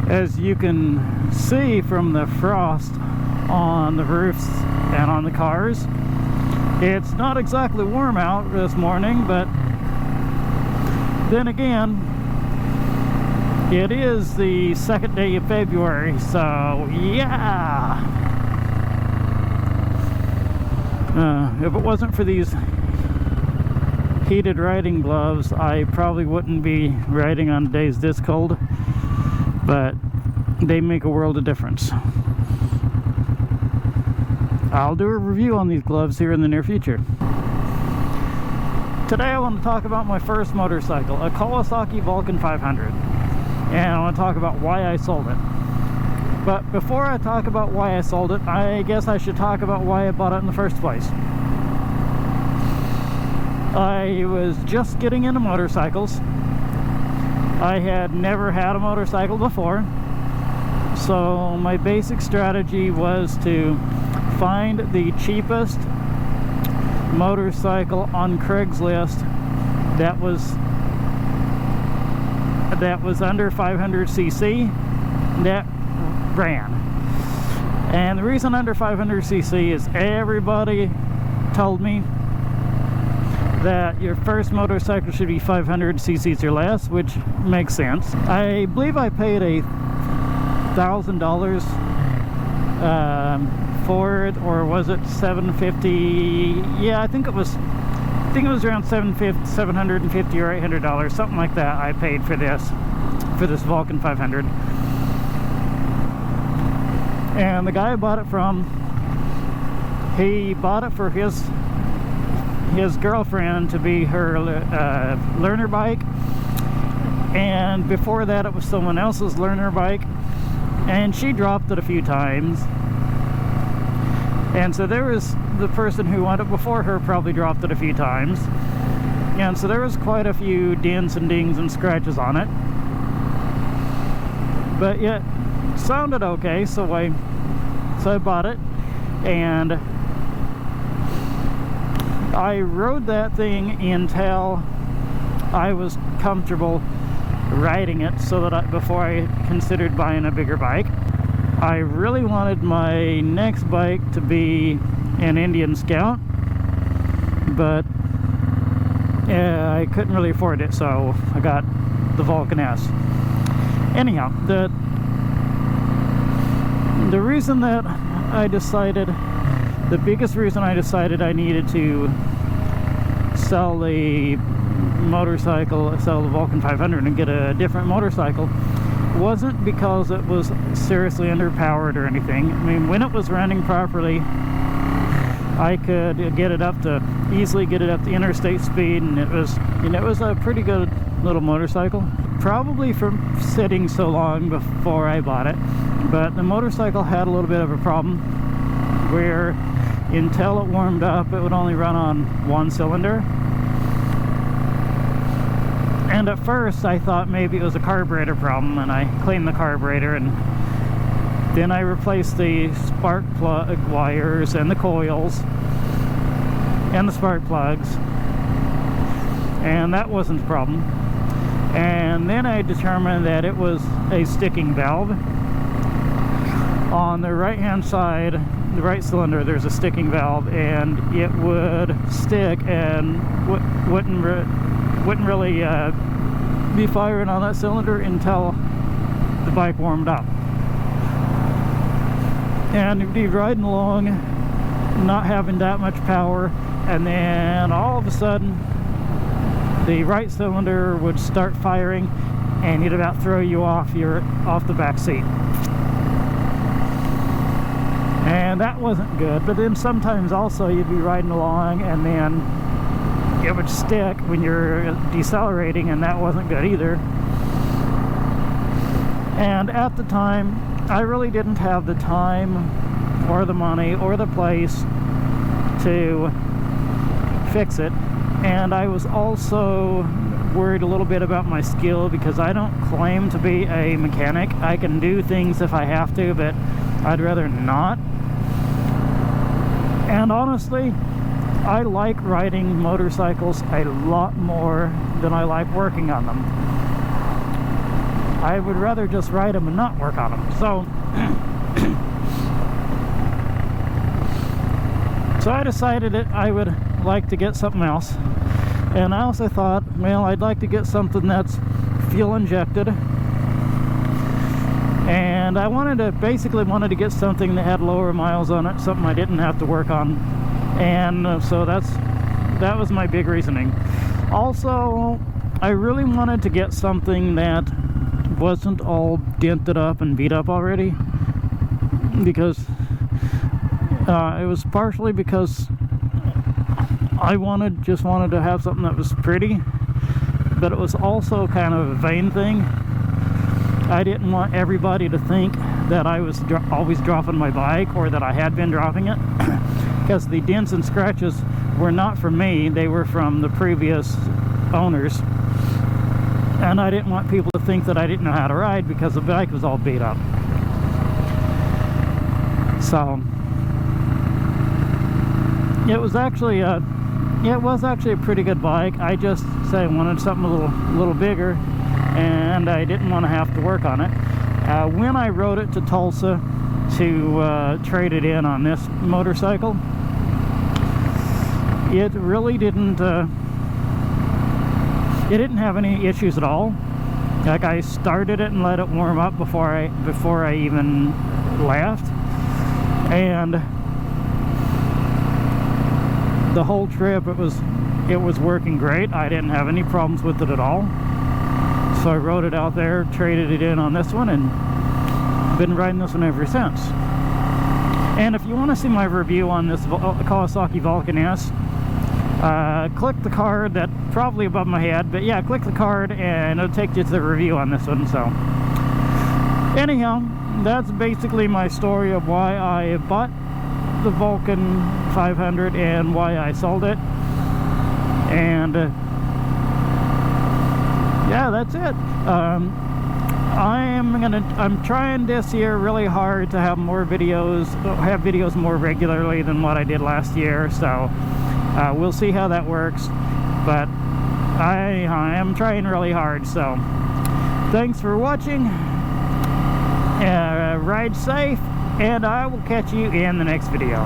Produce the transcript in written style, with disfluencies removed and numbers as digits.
As you can see from the frost on the roofs and on the cars, it's not exactly warm out this morning, but then again, it is the second day of February, so yeah. If it wasn't for these heated riding gloves, I probably wouldn't be riding on days this cold, but they make a world of difference. I'll do a review on these gloves here in the near future. Today I want to talk about my first motorcycle, a Kawasaki Vulcan 500, and I want to talk about why I sold it. But before I talk about why I sold it, I guess I should talk about why I bought it in the first place. I was just getting into motorcycles. I had never had a motorcycle before, so my basic strategy was to find the cheapest motorcycle on Craigslist that was under 500cc that ran. And the reason under 500cc is everybody told me that your first motorcycle should be 500cc or less, which makes sense. I believe I paid $1,000 for it, or was it $750? Yeah, I think it was around $750 or $800, something like that. I paid for this Vulcan 500. And the guy I bought it from, he bought it for his girlfriend to be her learner bike, and before that it was someone else's learner bike, and she dropped it a few times, and so there was the person who won it before her probably dropped it a few times, and so there was quite a few dents and dings and scratches on it, but yet sounded okay, so I bought it, and I rode that thing until I was comfortable riding it, so that before I considered buying a bigger bike. I really wanted my next bike to be an Indian Scout, but I couldn't really afford it, so I got the Vulcan S. Anyhow, the reason that I decided, the biggest reason I decided I needed to sell the Vulcan 500 and get a different motorcycle wasn't because it was seriously underpowered or anything. I mean, when it was running properly, I could easily get it up to interstate speed, and it was a pretty good little motorcycle. Probably from sitting so long before I bought it, but the motorcycle had a little bit of a problem where until it warmed up it would only run on one cylinder, and at first I thought maybe it was a carburetor problem, and I cleaned the carburetor, and then I replaced the spark plug wires and the coils and the spark plugs, and that wasn't the problem. And then I determined that it was a sticking valve. On the right hand side, the right cylinder, there's a sticking valve, and it would stick and wouldn't really be firing on that cylinder until the bike warmed up. And you'd be riding along not having that much power, and then all of a sudden the right cylinder would start firing, and it'd about throw you off the back seat. And that wasn't good. But then sometimes also you'd be riding along, and then it would stick when you're decelerating, and that wasn't good either. And at the time, I really didn't have the time or the money or the place to fix it. And I was also worried a little bit about my skill, because I don't claim to be a mechanic. I can do things if I have to, but I'd rather not. And honestly, I like riding motorcycles a lot more than I like working on them. I would rather just ride them and not work on them. So I decided that I would like to get something else. And I also thought, well, I'd like to get something that's fuel injected. And I basically wanted to get something that had lower miles on it, something I didn't have to work on. And so that was my big reasoning. Also, I really wanted to get something that wasn't all dented up and beat up already, because it was partially because I just wanted to have something that was pretty, but it was also kind of a vain thing. I didn't want everybody to think that I was always dropping my bike, or that I had been dropping it, because the dents and scratches were not from me, they were from the previous owners. And I didn't want people to think that I didn't know how to ride because the bike was all beat up. So it was actually a pretty good bike. I just said I wanted something a little bigger, and I didn't want to have to work on it. When I rode it to Tulsa to trade it in on this motorcycle, it really didn't have any issues at all. Like, I started it and let it warm up before I even left, and the whole trip it was working great. I didn't have any problems with it at all. So I rode it out there, traded it in on this one, and been riding this one ever since. And if you want to see my review on this Kawasaki Vulcan S, click the card that's probably above my head, but yeah, click the card and it'll take you to the review on this one. So anyhow, that's basically my story of why I bought the Vulcan 500 and why I sold it. And yeah, that's it. I'm trying this year really hard to have videos more regularly than what I did last year. So we'll see how that works, but I am trying really hard. So thanks for watching. Ride safe, and I will catch you in the next video.